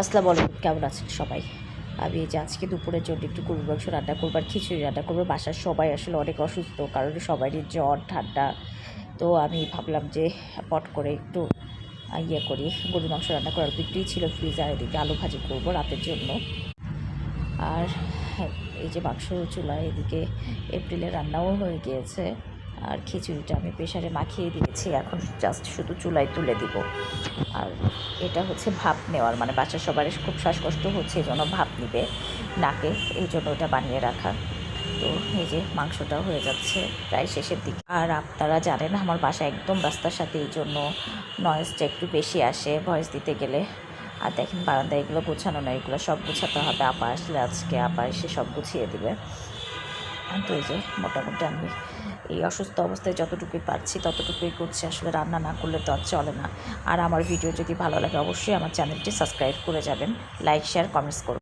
আসসালামু আলাইকুম, কেমন আছেন সবাই? আমি এই যে আজকে দুপুরের জন্য একটু গরুর মাংস রান্না করবো আর খিচুড়ি রান্না করবো। বাসার সবাই আসলে অনেক অসুস্থ, কারণ সবারই জ্বর ঠান্ডা। তো আমি ভাবলাম যে পট করে একটু করি, গরুর মাংস রান্না করার একটুই ছিল ফ্রিজে, আর এদিকে আলু ভাজি করবো রাতের জন্য। আর এই যে মাংস চুলায়, এদিকে এপ্রিলে রান্নাও হয়ে গিয়েছে। আর খিচুড়িটা আমি প্রেশারে মাখিয়ে দিয়েছি, এখন জাস্ট শুধু চুলায় তুলে দিব। আর এটা হচ্ছে ভাপ নেওয়ার, মানে বাচ্চা সবার খুব শ্বাসকষ্ট হচ্ছে, এই জন্য ভাপ নিবে নাকে, এই জন্য ওটা বানিয়ে রাখা। তো এই যে মাংসটা হয়ে যাচ্ছে প্রায় শেষের দিকে। আর আপনারা জানেন আমার বাসা একদম রাস্তার সাথে, এই জন্য নয়েজটা একটু বেশি আসে ভয়েস দিতে গেলে। আর দেখেন বারান্দায় এগুলো গোছানো নয়, এগুলো সব গোছাতে হবে। আপা আসলে আজকে আপা এসে সব গুছিয়ে দেবে। তো এই যে মোটামুটি আমি এই অসুস্থ অবস্থায় যতটুকুই পারছি ততটুকুই করছি, আসলে রান্না না করলে তো আর চলে না। আর আমার ভিডিও যদি ভালো লাগে অবশ্যই আমার চ্যানেলটি সাবস্ক্রাইব করে যাবেন, লাইক শেয়ার কমেন্টস করুন।